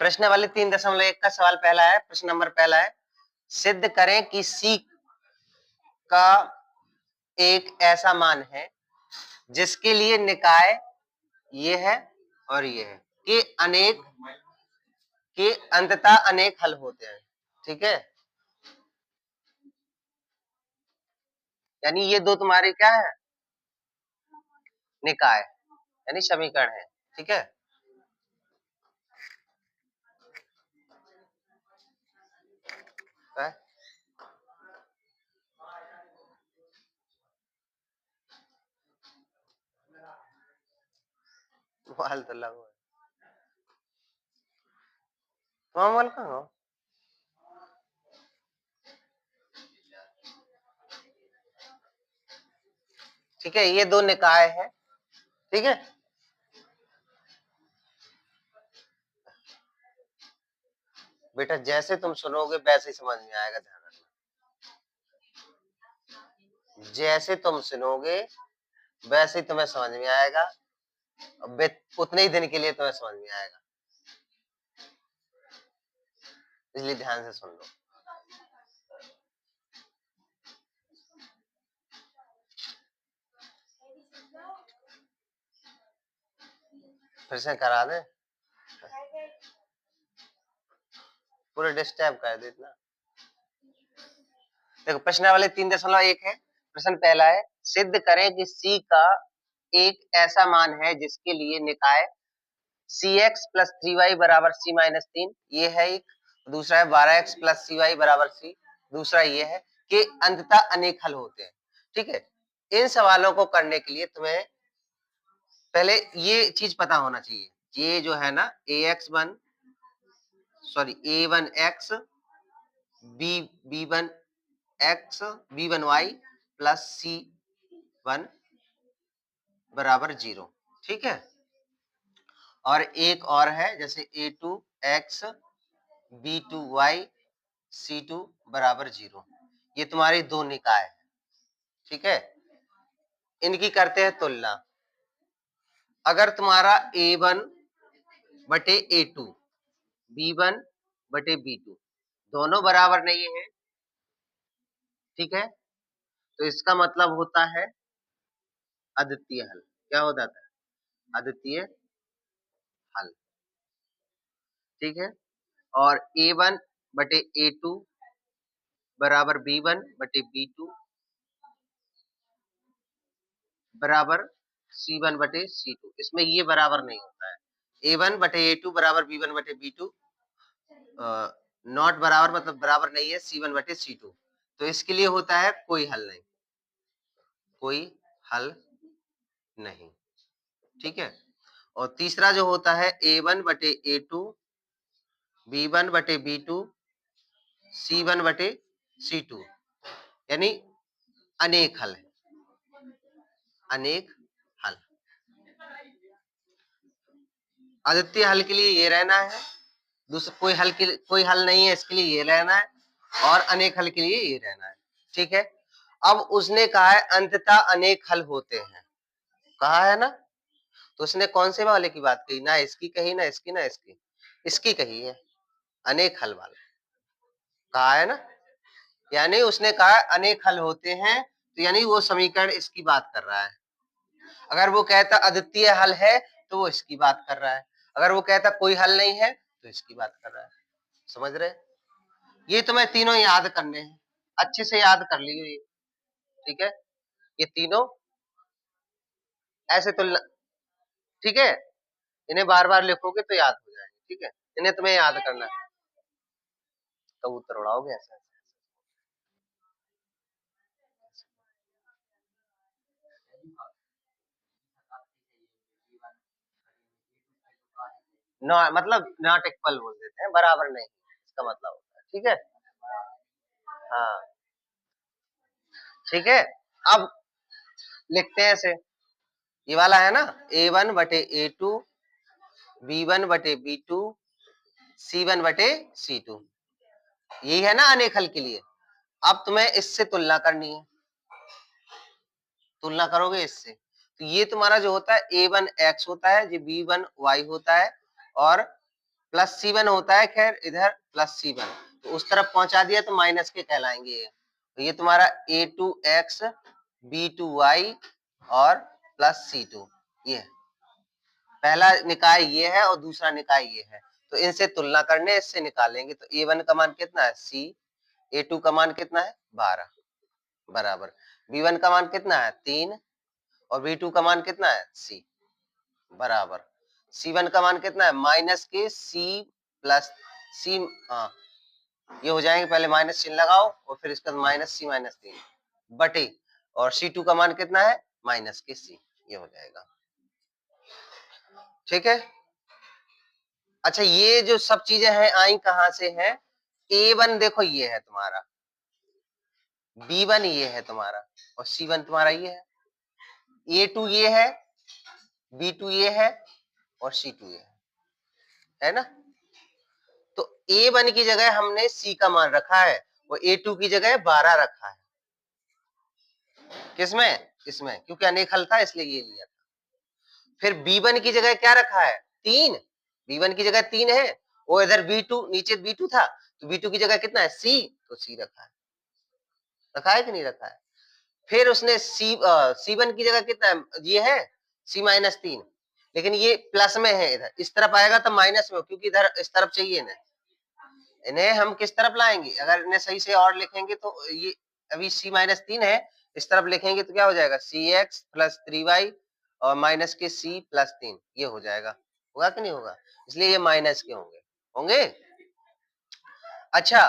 प्रश्न वाले 3.1 का सवाल पहला है, प्रश्न नंबर पहला है, सिद्ध करें कि C का एक ऐसा मान है जिसके लिए निकाय ये है और ये है कि अंततः अनेक हल होते हैं। ठीक है, यानी ये दो तुम्हारे क्या है, निकाय यानी समीकरण है। ठीक है, मोबाइल तो लगो मोबाइल कहाँ हो? ठीक है, ये दो निकाय है। ठीक है, बेटा जैसे तुम सुनोगे वैसे ही समझ में आएगा, ध्यान रखना। जैसे तुम सुनोगे वैसे ही तुम्हें समझ में आएगा, उतने ही दिन के लिए तुम्हें समझ में आएगा, इसलिए ध्यान से सुन लो। फिर से करा दे, पूरे डिस्टर्ब कर दे इतना। देखो प्रश्न वाले 3.1 है। प्रश्न पहला है, सिद्ध करें कि C का एक ऐसा मान है जिसके लिए निकाय CX प्लस 3Y बराबर C माइनस 3, ये है एक। दूसरा है 12X प्लस CY बराबर C, दूसरा ये है कि अंततः अनेक हल होते हैं। ठीक है, इन सवालों को करने के लिए तुम्हें पहले ये चीज पता होना चाहिए, ये जो है ना A1X B1Y प्लस C1 बराबर 0। ठीक है, और एक और है जैसे A2X B2Y C2 बराबर 0, ये तुम्हारी दो निकाय है। ठीक है, इनकी करते हैं तुलना। अगर तुम्हारा A1 बटे A2 B1 बटे B2 दोनों बराबर नहीं है, ठीक है, तो इसका मतलब होता है अद्वितीय हल। क्या हो जाता है? अद्वितीय हल। ठीक है, और A1 बटे A2 बराबर B1 बटे B2 बराबर C1 बटे C2, इसमें ये बराबर नहीं होता है। A1 बटे A2 बराबर B1 बटे B2 नॉट बराबर, मतलब बराबर नहीं है C1 बटे C2, तो इसके लिए होता है कोई हल नहीं, कोई हल नहीं। ठीक है, और तीसरा जो होता है A1 बटे A2 B1 बटे B2 C1 बटे C2, यानी अनेक हल है, अनेक हल। अद्वितीय हल के लिए ये रहना है, दूसरा कोई हल नहीं है, इसके लिए ये रहना है, और अनेक हल के लिए ये रहना है। ठीक है, अब उसने कहा है अंततः अनेक हल होते हैं, कहा है ना, तो उसने कौन से वाले की बात कही? ना इसकी कही, ना इसकी, ना इसकी, इसकी कही है, अनेक हल वाला कहा है ना, यानी उसने कहा अनेक हल होते हैं, तो यानी वो समीकरण इसकी बात कर रहा है। अगर वो कहता अद्वितीय हल है तो वो इसकी बात कर रहा है, अगर वो कहता कोई हल नहीं है तो इसकी बात कर रहा है। समझ रहे? ये तुम्हें तीनों याद करने हैं, अच्छे से याद कर लियो ये। ठीक है, ये तीनों ऐसे तुलना, ठीक है, इन्हें बार बार लिखोगे तो याद हो जाएंगे। ठीक है, इन्हें तुम्हें याद करना है, कबूतर उड़ाओगे ऐसे। मतलब नॉट इक्वल बोल देते हैं, बराबर नहीं, इसका मतलब होता है। ठीक है, हाँ, ठीक है, अब लिखते हैं ऐसे, ये वाला है ना A1 बटे A2 B1 बटे B2 C1 बटे C2, यही है ना अनेक हल के लिए। अब तुम्हें इससे तुलना करनी है, तुलना करोगे इससे, तो ये तुम्हारा जो होता है A1X होता है, ये B1Y होता है, और प्लस C1 होता है, खैर इधर प्लस C1, तो उस तरफ पहुंचा दिया तो माइनस के कहलाएंगे ये। तो ये तुम्हारा A2x B2y और प्लस C2, ये पहला निकाय ये है और दूसरा निकाय ये है, तो इनसे तुलना करने इससे निकालेंगे। तो A1 का मान कितना है C, A2 का मान कितना है 12 बराबर, B1 का मान कितना है 3 और B2 का मान कितना है C बराबर, C1 का मान कितना है माइनस के C प्लस C, हाँ ये हो जाएंगे, पहले माइनस चिन्ह लगाओ और फिर इसका माइनस C माइनस 3 बटे, और C2 का मान कितना है माइनस के C, ये हो जाएगा। ठीक है। अच्छा ये जो सब चीजें हैं आई कहां से है, A1 देखो ये है तुम्हारा, B1 ये है तुम्हारा और C1 तुम्हारा ये है, A2 ये है, B2 ये है और C2 ये है ना। तो A1 की जगह हमने C का मान रखा है और A2 की जगह 12 रखा है, किसमें इसमें, क्योंकि अनेक हल था इसलिए ये लिया था। फिर B1 की जगह क्या रखा है 3, B1 की जगह 3 है और इधर B2 नीचे B2 था, तो B2 की जगह कितना है C, तो C रखा है कि नहीं रखा है। फिर उसने C1 की जगह कितना है, ये है C माइनस 3, लेकिन ये प्लस में है, इधर इस तरफ आएगा तो माइनस में, क्योंकि इधर इस तरफ चाहिए इन्हें, इन्हें हम किस तरफ लाएंगे, अगर इन्हें सही से और लिखेंगे तो ये अभी C माइनस 3 है, इस तरफ लिखेंगे तो क्या हो जाएगा CX प्लस 3y और माइनस के C प्लस 3, ये हो जाएगा, होगा कि नहीं होगा, इसलिए ये माइनस के होंगे होंगे। अच्छा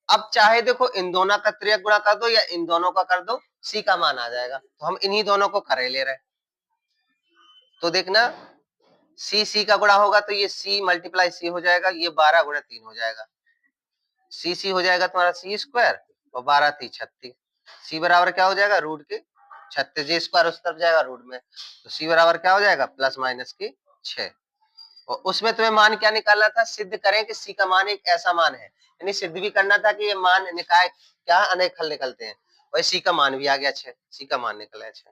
अब चाहे देखो इन दोनों का त्रियक गुणा कर दो या इन दोनों का कर दो, C का मान आ जाएगा, तो हम इन्हीं दोनों को करे ले रहे हैं। तो देखना C का गुणा होगा तो ये C मल्टीप्लाई C हो जाएगा, ये 12 गुणा 3 हो जाएगा, C हो जाएगा तुम्हारा C स्क्वायर और 12 3 36, C बराबर क्या हो जाएगा रूट के 36, जे स्क्वायर उस तरफ जाएगा रूट में, तो C बराबर क्या हो जाएगा प्लस माइनस के 6। और उसमें तुम्हें मान क्या निकालना था, सिद्ध करें कि C का मान एक ऐसा मान है, यानी सिद्ध भी करना था कि ये मान निकाय क्या अनेक हल निकलते हैं, और C का मान भी आ गया 6, C का मान निकला है 6।